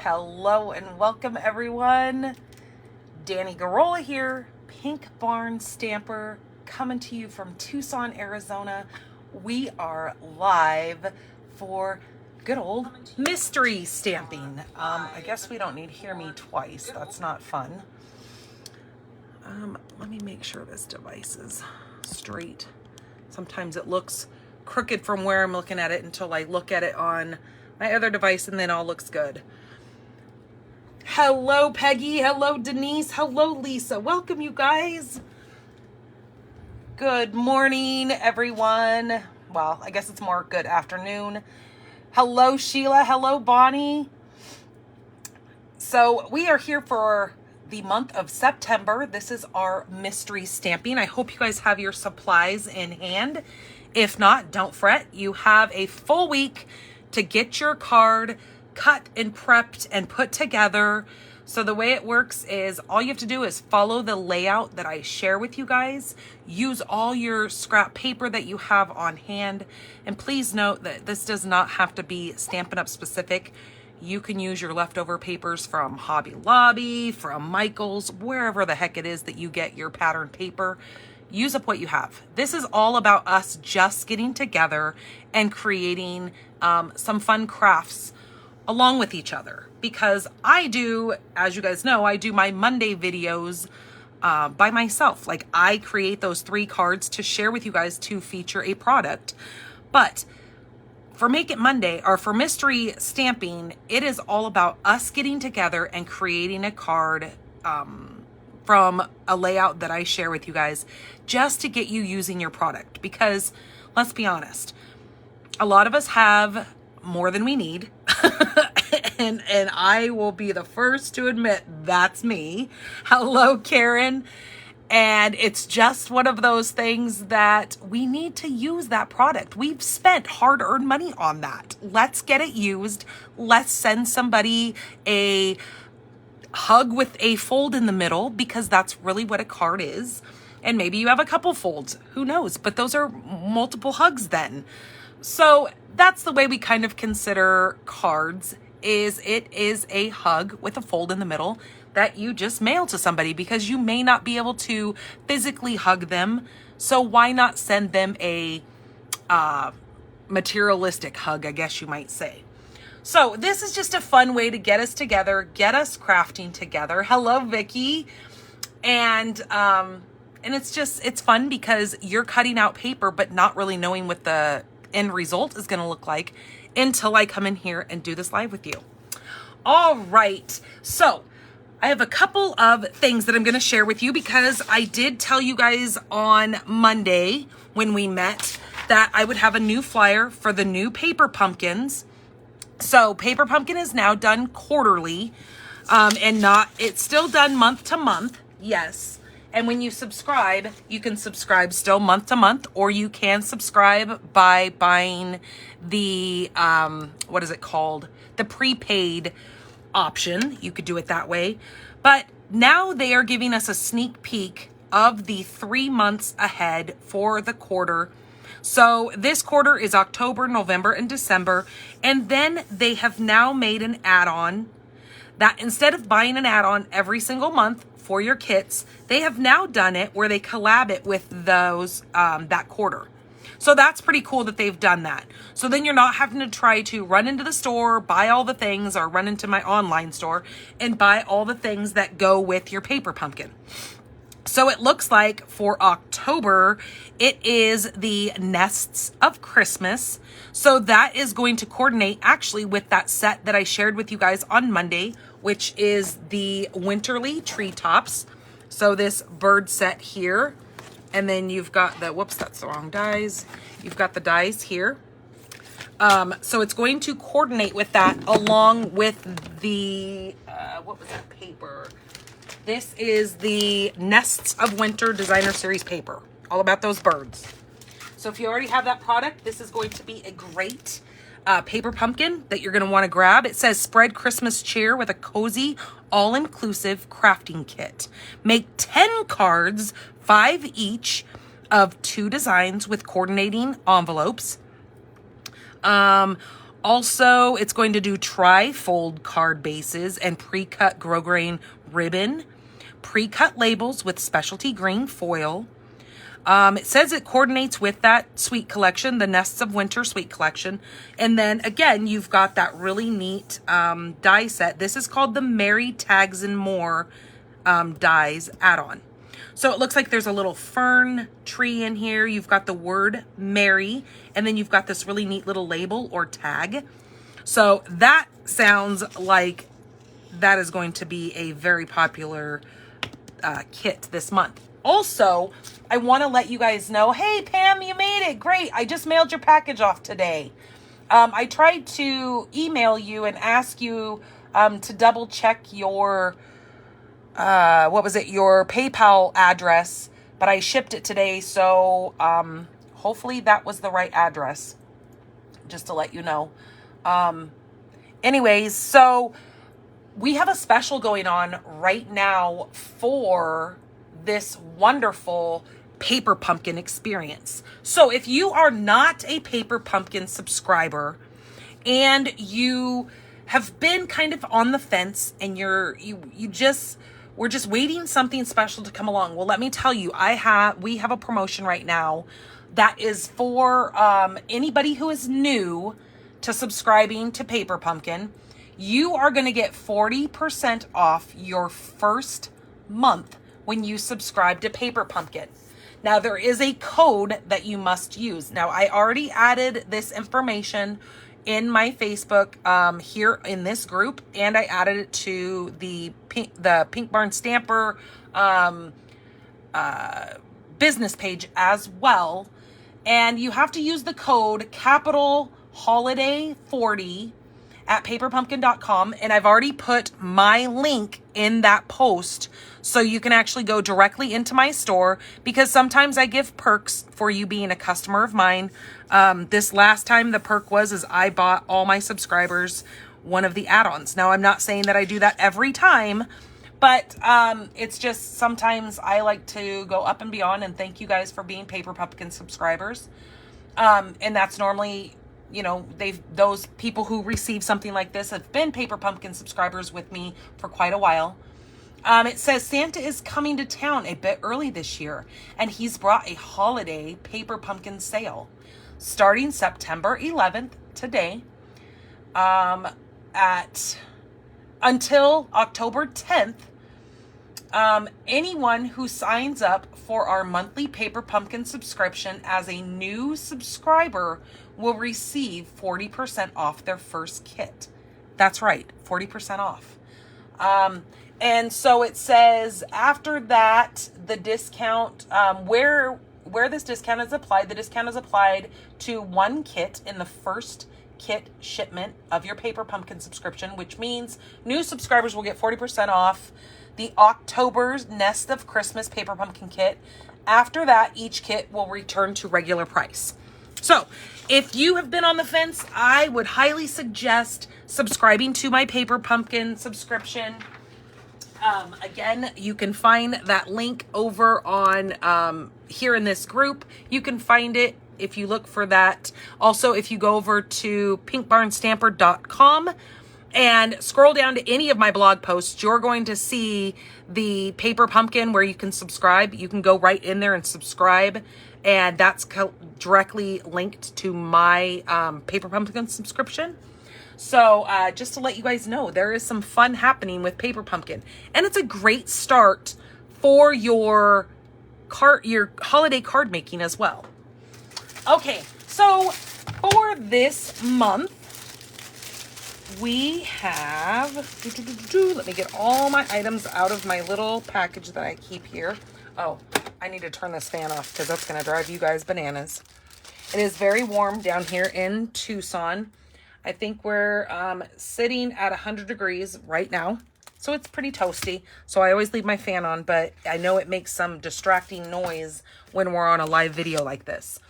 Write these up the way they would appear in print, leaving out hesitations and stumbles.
Hello and welcome everyone. Danny Garola here, Pink Barn Stamper, coming to you from Tucson, Arizona. We are live for good old mystery stamping. I guess we don't need to hear me twice. That's not fun. Let me make sure this device is straight. Sometimes it looks crooked from where I'm looking at it until I look at it on my other device and then all looks good. Hello, Peggy. Hello, Denise. Hello, Lisa. Welcome, you guys. Good morning, everyone. Well, I guess it's more good afternoon. Hello, Sheila. Hello, Bonnie. So we are here for the month of September. This is our mystery stamping. I hope you guys have your supplies in hand. If not, don't fret. You have a full week to get your card cut and prepped and put together. So the way it works is all you have to do is follow the layout that I share with you guys. Use all your scrap paper that you have on hand. And please note that this does not have to be Stampin' Up! Specific. You can use your leftover papers from Hobby Lobby, from Michael's, wherever the heck it is that you get your pattern paper. Use up what you have. This is all about us just getting together and creating some fun crafts along with each other, because I do, as you guys know, I do my Monday videos by myself. Like, I create those 3 cards to share with you guys to feature a product. But for Make It Monday, or for mystery stamping, it is all about us getting together and creating a card from a layout that I share with you guys, just to get you using your product. Because let's be honest, a lot of us have more than we need. and I will be the first to admit that's me. Hello, Karen. And it's just one of those things that we need to use that product. We've spent hard-earned money on that. Let's get it used. Let's send somebody a hug with a fold in the middle, because that's really what a card is. And maybe you have a couple folds, who knows? But those are multiple hugs then. So that's the way we kind of consider cards, is it is a hug with a fold in the middle that you just mail to somebody, because you may not be able to physically hug them. So why not send them a materialistic hug, I guess you might say. So this is just a fun way to get us together, get us crafting together. Hello, Vicky. And it's fun because you're cutting out paper, but not really knowing what the end result is going to look like until I come in here and do this live with you. All right. So I have a couple of things that I'm going to share with you, because I did tell you guys on Monday when we met that I would have a new flyer for the new Paper Pumpkins. So Paper Pumpkin is now done quarterly, it's still done month to month. Yes. And when you subscribe, you can subscribe still month to month, or you can subscribe by buying the, what is it called? The prepaid option. You could do it that way. But now they are giving us a sneak peek of the 3 months ahead for the quarter. So this quarter is October, November, and December. And then they have now made an add-on that instead of buying an add-on every single month for your kits, they have now done it where they collab it with those that quarter. So that's pretty cool that they've done that. So then you're not having to try to run into the store, buy all the things, or run into my online store and buy all the things that go with your Paper Pumpkin. So it looks like for October, it is the Nests of Christmas. So that is going to coordinate actually with that set that I shared with you guys on Monday, which is the Winterly Treetops. So this bird set here. And then you've got the, whoops, that's the wrong dies. You've got the dies here. So it's going to coordinate with that along with the, what was that paper? This is the Nests of Winter Designer Series paper, all about those birds. So if you already have that product, this is going to be a great Paper Pumpkin that you're going to want to grab. It says spread Christmas cheer with a cozy, all-inclusive crafting kit. Make 10 cards, 5 each, of 2 designs with coordinating envelopes. Also, it's going to do tri-fold card bases and pre-cut grosgrain ribbon, pre-cut labels with specialty green foil. It says it coordinates with that suite collection, the Nests of Winter suite collection. And then again, you've got that really neat die set. This is called the Merry Tags and More dies add-on. So it looks like there's a little fern tree in here. You've got the word Merry, and then you've got this really neat little label or tag. So that sounds like that is going to be a very popular kit this month. Also, I want to let you guys know, hey, Pam, you made it. Great. I just mailed your package off today. I tried to email you and ask you to double check your, your PayPal address, but I shipped it today. So hopefully that was the right address, just to let you know. Anyways, so we have a special going on right now for this wonderful Paper Pumpkin experience. So if you are not a Paper Pumpkin subscriber and you have been kind of on the fence and we're just waiting something special to come along. Well, let me tell you, we have a promotion right now that is for anybody who is new to subscribing to Paper Pumpkin. You are going to get 40% off your first month when you subscribe to Paper Pumpkin. Now, there is a code that you must use. Now, I already added this information in my Facebook here in this group, and I added it to the Pink Barn Stamper business page as well. And you have to use the code capital holiday 40 at paperpumpkin.com, and I've already put my link in that post so you can actually go directly into my store, because sometimes I give perks for you being a customer of mine. This last time the perk is I bought all my subscribers one of the add-ons. Now, I'm not saying that I do that every time, but it's just sometimes I like to go up and beyond and thank you guys for being Paper Pumpkin subscribers. And that's normally, you know, those people who receive something like this have been Paper Pumpkin subscribers with me for quite a while. It says Santa is coming to town a bit early this year, and he's brought a holiday Paper Pumpkin sale starting September 11th, today, until October 10th. Anyone who signs up for our monthly Paper Pumpkin subscription as a new subscriber will receive 40% off their first kit. That's right, 40% off. And so it says after that, the discount, where this discount is applied, the discount is applied to one kit in the first kit shipment of your Paper Pumpkin subscription, which means new subscribers will get 40% off the October's Nest of Christmas Paper Pumpkin kit. After that, each kit will return to regular price. So if you have been on the fence, I would highly suggest subscribing to my Paper Pumpkin subscription. Again, you can find that link over on here in this group. You can find it if you look for that. Also, if you go over to pinkbarnstamper.com and scroll down to any of my blog posts, you're going to see the Paper Pumpkin where you can subscribe. You can go right in there and subscribe, and that's directly linked to my Paper Pumpkin subscription. So just to let you guys know, there is some fun happening with Paper Pumpkin, and it's a great start for your holiday card making as well. Okay, so for this month, we have, let me get all my items out of my little package that I keep here. Oh, I need to turn this fan off because that's going to drive you guys bananas. It is very warm down here in Tucson. I think we're sitting at 100 degrees right now. So it's pretty toasty. So I always leave my fan on, but I know it makes some distracting noise when we're on a live video like this.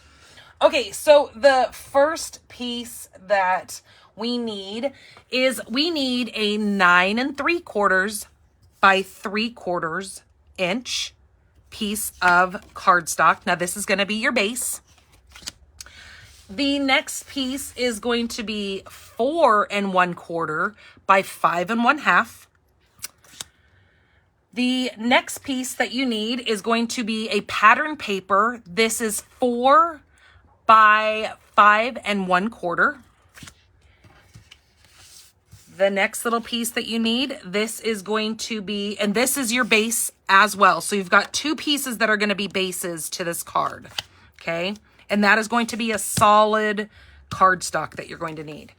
Okay, so the first piece that we need is a 9 3/4 by 3/4 inch piece of cardstock. Now this is going to be your base. The next piece is going to be 4 1/4 by 5 1/2. The next piece that you need is going to be a pattern paper. This is 4 by 5 1/4. The next little piece that you need, this is going to be, and this is your base as well. So you've got 2 pieces that are going to be bases to this card, okay? And that is going to be a solid cardstock that you're going to need.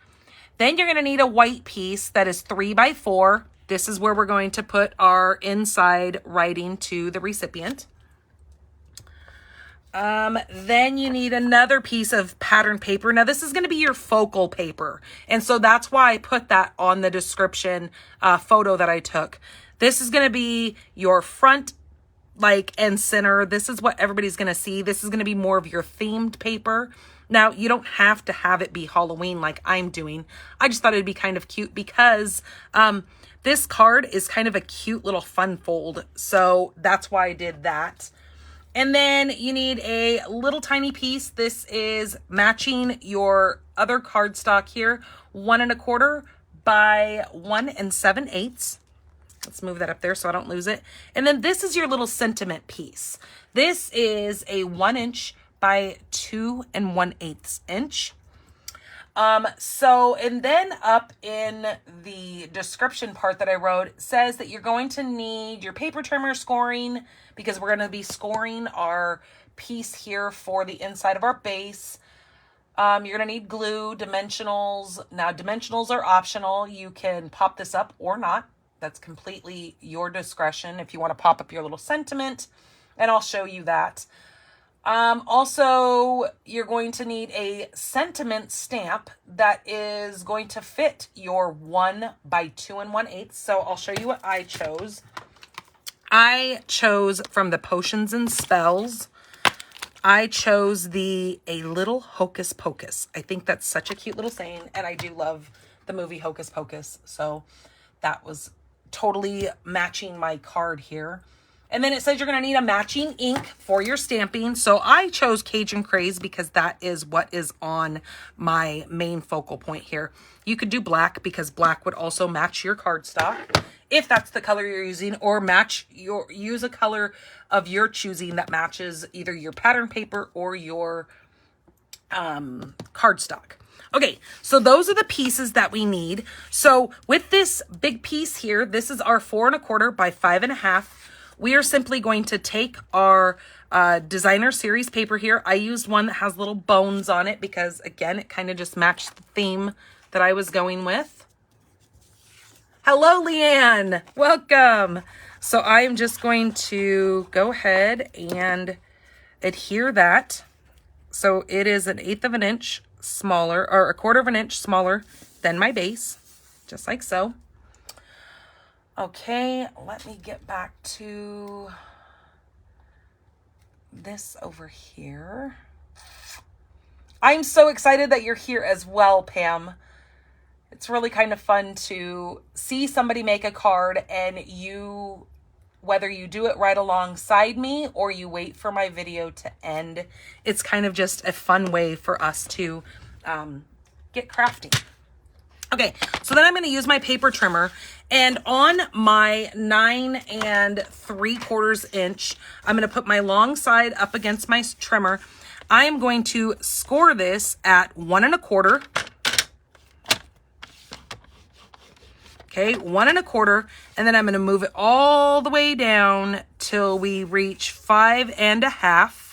Then you're going to need a white piece that is 3 by 4. This is where we're going to put our inside writing to the recipient. Then you need another piece of pattern paper. Now this is going to be your focal paper. And so that's why I put that on the description photo that I took. This is going to be your front and center. This is what everybody's going to see. This is going to be more of your themed paper. Now you don't have to have it be Halloween like I'm doing. I just thought it'd be kind of cute because, this card is kind of a cute little fun fold. So that's why I did that. And then you need a little tiny piece. This is matching your other cardstock here, 1 1/4 by 1 7/8. Let's move that up there so I don't lose it. And then this is your little sentiment piece. This is a 1 inch by 2 1/8 inch. And then up in the description part that I wrote, it says that you're going to need your paper trimmer scoring, because we're going to be scoring our piece here for the inside of our base. You're going to need glue, dimensionals. Now, dimensionals are optional. You can pop this up or not. That's completely your discretion if you want to pop up your little sentiment, and I'll show you that. Also, you're going to need a sentiment stamp that is going to fit your 1 by 2 1/8. So I'll show you what I chose. I chose from the Potions and Spells. I chose a little Hocus Pocus. I think that's such a cute little saying, and I do love the movie Hocus Pocus. So that was totally matching my card here. And then it says you're going to need a matching ink for your stamping. So I chose Cajun Craze because that is what is on my main focal point here. You could do black because black would also match your cardstock if that's the color you're using, or use a color of your choosing that matches either your pattern paper or your cardstock. Okay, so those are the pieces that we need. So with this big piece here, this is our 4 1/4 by 5 1/2. We are simply going to take our designer series paper here. I used one that has little bones on it because, again, it kind of just matched the theme that I was going with. Hello, Leanne. Welcome. So I am just going to go ahead and adhere that. So it is 1/8 of an inch smaller, or 1/4 of an inch smaller than my base, just like so. Okay, let me get back to this over here. I'm so excited that you're here as well, Pam. It's really kind of fun to see somebody make a card, and whether you do it right alongside me or you wait for my video to end, it's kind of just a fun way for us to get crafting. Okay, so then I'm going to use my paper trimmer, and on my 9 3/4 inch, I'm going to put my long side up against my trimmer. I am going to score this at 1 1/4. Okay, 1 1/4, and then I'm going to move it all the way down till we reach 5 1/2.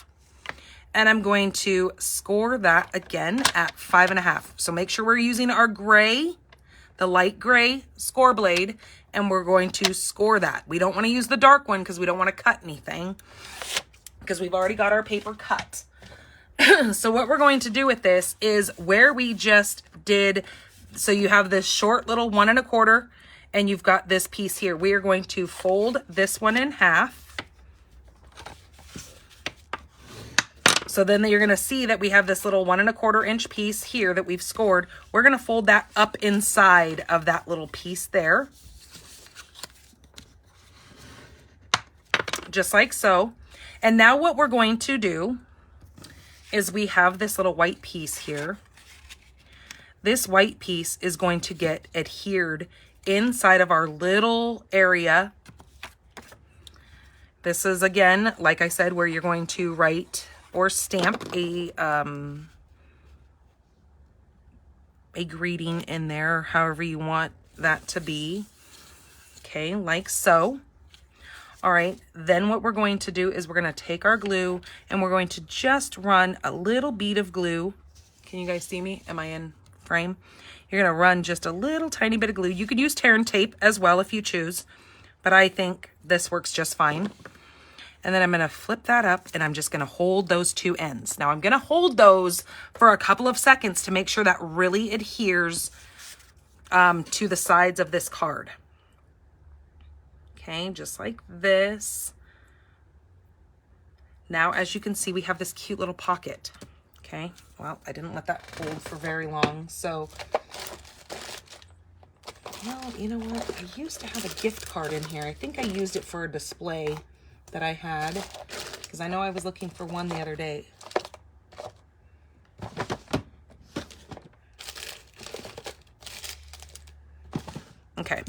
And I'm going to score that again at 5 1/2. So make sure we're using our gray, the light gray score blade, and we're going to score that. We don't want to use the dark one because we don't want to cut anything, because we've already got our paper cut. So what we're going to do with this is where we just did, so you have this short little 1 1/4, and you've got this piece here. We are going to fold this one in half. So then you're going to see that we have this little 1 1/4 inch piece here that we've scored. We're going to fold that up inside of that little piece there. Just like so. And now what we're going to do is we have this little white piece here. This white piece is going to get adhered inside of our little area. This is, again, like I said, where you're going to write or stamp a greeting in there, however you want that to be. Okay, like so. All right, then what we're going to do is we're going to take our glue and we're going to just run a little bead of glue. Can you guys see me? Am I in frame? You're going to run just a little tiny bit of glue. You could use tear and tape as well if you choose, but I think this works just fine. And then I'm going to flip that up and I'm just going to hold those two ends. Now I'm going to hold those for a couple of seconds to make sure that really adheres to the sides of this card. Okay, just like this. Now, as you can see, we have this cute little pocket. Okay, well, I didn't let that hold for very long, so... Well, you know what? I used to have a gift card in here. I think I used it for a display that I had, because I know I was looking for one the other day. Okay,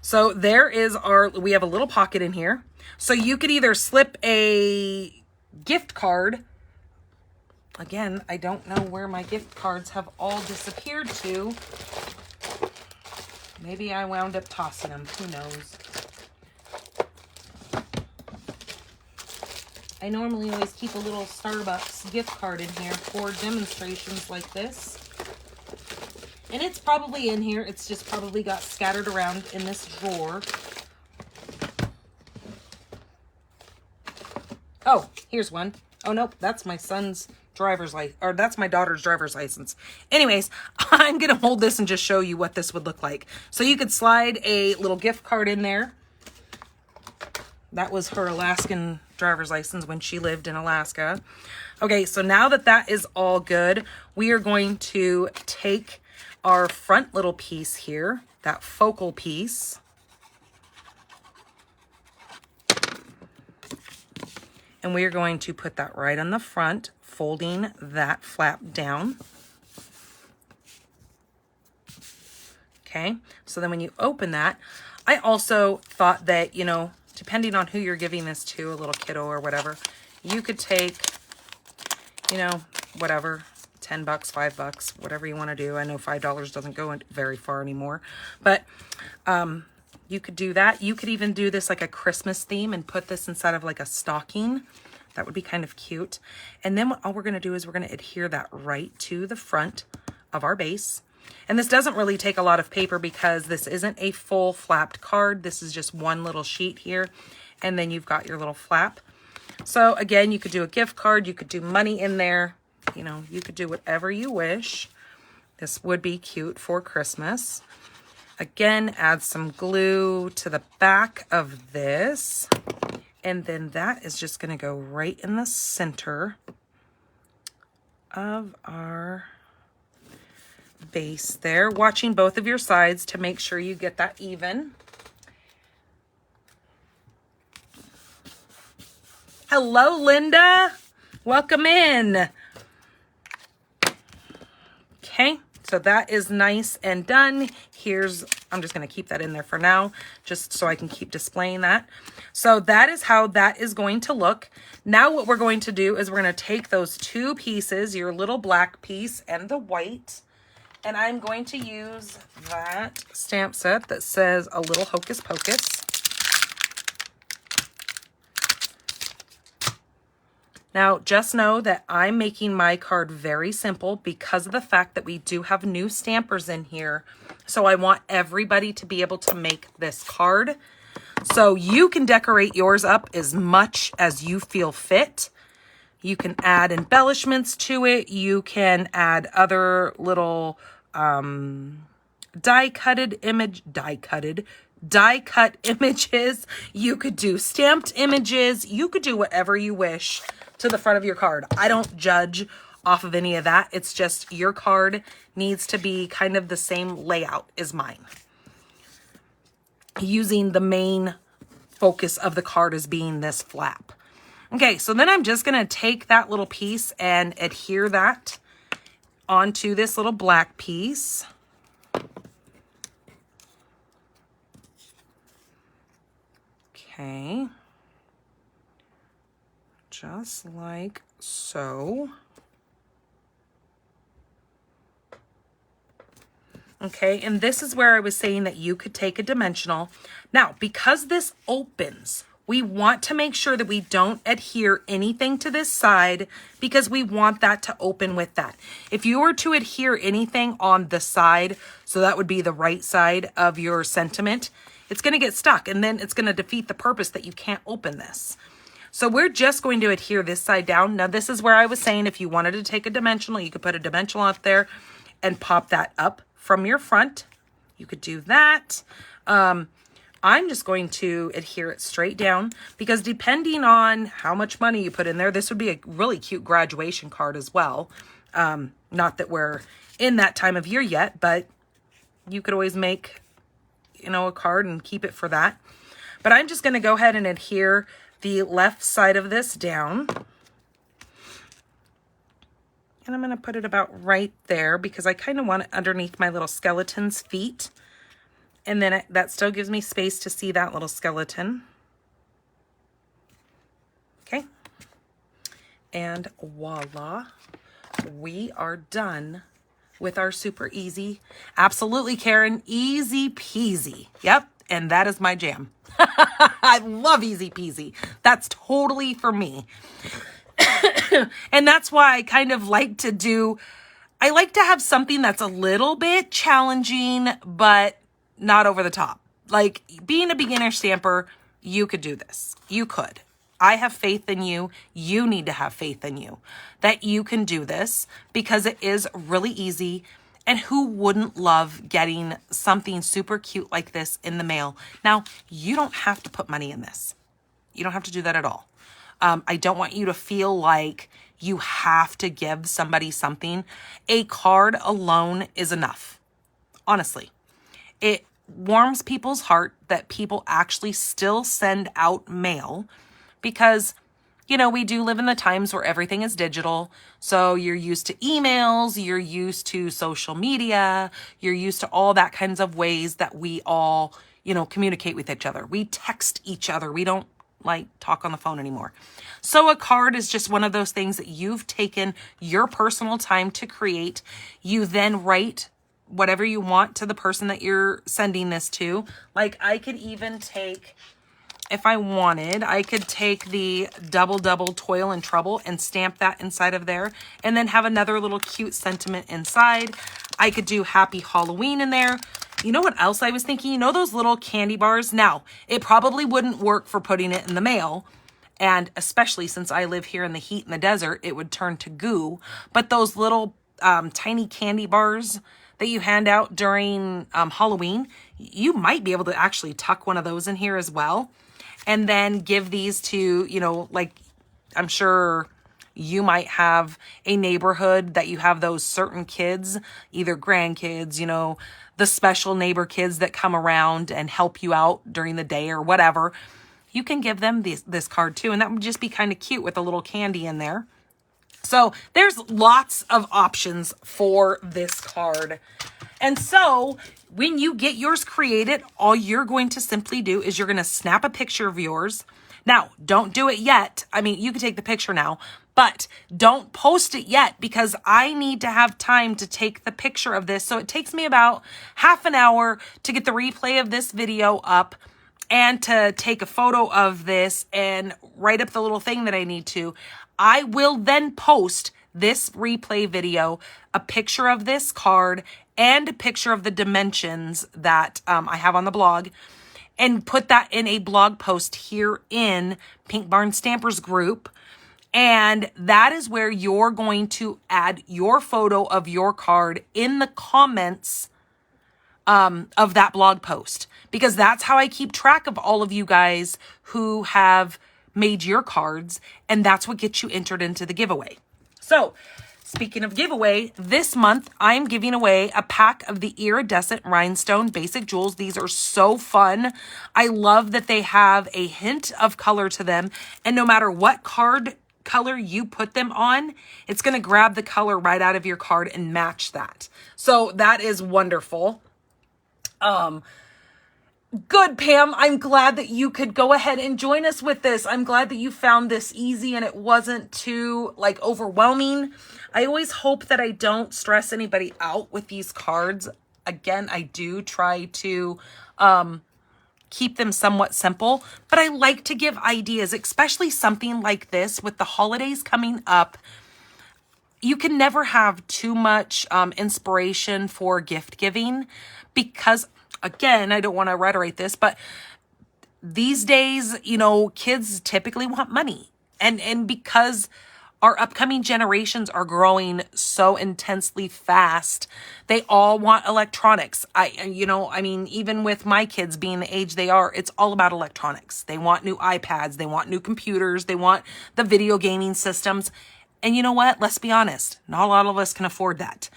so there is we have a little pocket in here. So you could either slip a gift card. Again, I don't know where my gift cards have all disappeared to. Maybe I wound up tossing them, who knows. I normally always keep a little Starbucks gift card in here for demonstrations like this. And it's probably in here. It's just probably got scattered around in this drawer. Oh, here's one. Oh, nope. That's my son's driver's license, or that's my daughter's driver's license. Anyways, I'm going to hold this and just show you what this would look like. So you could slide a little gift card in there. That was her Alaskan driver's license when she lived in Alaska. Okay, so now that that is all good, we are going to take our front little piece here, that focal piece, and we are going to put that right on the front, folding that flap down. Okay, so then when you open that, I also thought that, you know, depending on who you're giving this to, a little kiddo or whatever, you could take, you know, whatever, 10 bucks, 5 bucks, whatever you want to do. I know $5 doesn't go very far anymore, but you could do that. You could even do this like a Christmas theme and put this inside of like a stocking. That would be kind of cute. And then all we're going to do is we're going to adhere that right to the front of our base. And this doesn't really take a lot of paper because this isn't a full flapped card. This is just one little sheet here. And then you've got your little flap. So again, you could do a gift card. You could do money in there. You know, you could do whatever you wish. This would be cute for Christmas. Again, add some glue to the back of this. And then that is just going to go right in the center of our base there. Watching both of your sides to make sure you get that even. Hello, Linda. Welcome in. Okay, so that is nice and done. I'm just going to keep that in there for now, just so I can keep displaying that. So that is how that is going to look. Now what we're going to do is we're going to take those two pieces, your little black piece and the white, and I'm going to use that stamp set that says a little hocus pocus. Now, just know that I'm making my card very simple because of the fact that we do have new stampers in here. So I want everybody to be able to make this card. So you can decorate yours up as much as you feel fit. You can add embellishments to it. You can add other little die-cut images. You could do stamped images. You could do whatever you wish to the front of your card. I don't judge off of any of that. It's just your card needs to be kind of the same layout as mine. Using the main focus of the card as being this flap. Okay, so then I'm just going to take that little piece and adhere that onto this little black piece. Okay. Just like so. Okay, and this is where I was saying that you could take a dimensional. Now, because this opens, we want to make sure that we don't adhere anything to this side because we want that to open with that. If you were to adhere anything on the side, so that would be the right side of your sentiment, it's going to get stuck and then it's going to defeat the purpose that you can't open this. So we're just going to adhere this side down. Now, this is where I was saying if you wanted to take a dimensional, you could put a dimensional up there and pop that up from your front. You could do that. I'm just going to adhere it straight down because depending on how much money you put in there, this would be a really cute graduation card as well. Not that we're in that time of year yet, but you could always make, you know, a card and keep it for that. But I'm just going to go ahead and adhere the left side of this down. And I'm going to put it about right there because I kind of want it underneath my little skeleton's feet. And then that still gives me space to see that little skeleton. Okay. And voila, we are done with our super easy. Absolutely, Karen, easy peasy. Yep, and that is my jam. I love easy peasy. That's totally for me. And that's why I kind of like to do, I like to have something that's a little bit challenging, but not over the top. Like being a beginner stamper, you could do this. You could. I have faith in you. You need to have faith in you that you can do this because it is really easy. And who wouldn't love getting something super cute like this in the mail? Now, you don't have to put money in this. You don't have to do that at all. I don't want you to feel like you have to give somebody something. A card alone is enough. Honestly, it warms people's heart that people actually still send out mail because, you know, we do live in the times where everything is digital. So you're used to emails, you're used to social media, you're used to all that kinds of ways that we all, you know, communicate with each other. We text each other. We don't like talk on the phone anymore. So a card is just one of those things that you've taken your personal time to create. You then write whatever you want to the person that you're sending this to. Like I could even take, if I wanted, I could take the double toil and trouble and stamp that inside of there and then have another little cute sentiment inside. I could do happy Halloween in there. You know what else I was thinking? You know those little candy bars? Now, it probably wouldn't work for putting it in the mail. And especially since I live here in the heat in the desert, it would turn to goo. But those little tiny candy bars that you hand out during Halloween, you might be able to actually tuck one of those in here as well. And then give these to, you know, like I'm sure you might have a neighborhood that you have those certain kids, either grandkids, you know, the special neighbor kids that come around and help you out during the day or whatever. You can give them this card too. And that would just be kind of cute with a little candy in there. So there's lots of options for this card. And so when you get yours created, all you're going to simply do is you're going to snap a picture of yours. Now, don't do it yet. I mean, you can take the picture now, but don't post it yet because I need to have time to take the picture of this. So it takes me about half an hour to get the replay of this video up and to take a photo of this and write up the little thing that I need to. I will then post this replay video, a picture of this card and a picture of the dimensions that I have on the blog, and put that in a blog post here in Pink Barn Stampers group. And that is where you're going to add your photo of your card in the comments of that blog post, because that's how I keep track of all of you guys who have made your cards, and that's what gets you entered into the giveaway. So Speaking of giveaway, this month I'm giving away a pack of the Iridescent Rhinestone Basic Jewels. These are so fun. I love that they have a hint of color to them, and no matter what card color you put them on, it's going to grab the color right out of your card and match that. So that is wonderful. Good, Pam. I'm glad that you could go ahead and join us with this. I'm glad that you found this easy and it wasn't too like overwhelming. I always hope that I don't stress anybody out with these cards. Again, I do try to keep them somewhat simple, but I like to give ideas, especially something like this with the holidays coming up. You can never have too much inspiration for gift giving because, again, I don't want to reiterate this, but these days, you know, kids typically want money. And because our upcoming generations are growing so intensely fast, they all want electronics. Even with my kids being the age they are, it's all about electronics. They want new iPads, they want new computers, they want the video gaming systems. And you know what? Let's be honest, not a lot of us can afford that.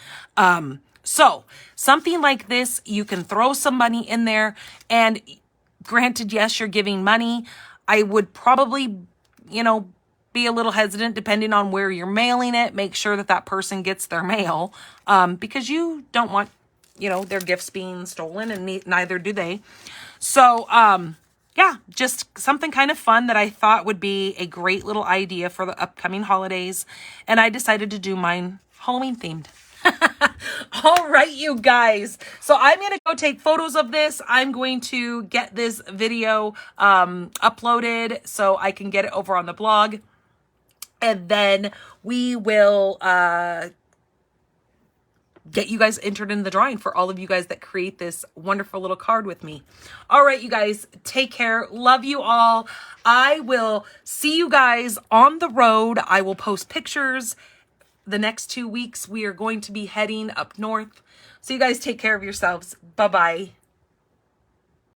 So something like this, you can throw some money in there, and granted, yes, you're giving money. I would probably, be a little hesitant depending on where you're mailing it. Make sure that that person gets their mail, because you don't want, their gifts being stolen, and neither do they. So, yeah, just something kind of fun that I thought would be a great little idea for the upcoming holidays. And I decided to do mine Halloween themed. All right, you guys. So I'm going to go take photos of this. I'm going to get this video uploaded so I can get it over on the blog. And then we will get you guys entered in the drawing for all of you guys that create this wonderful little card with me. All right, you guys, take care. Love you all. I will see you guys on the road. I will post pictures. The next 2 weeks, we are going to be heading up north. So you guys take care of yourselves. Bye-bye.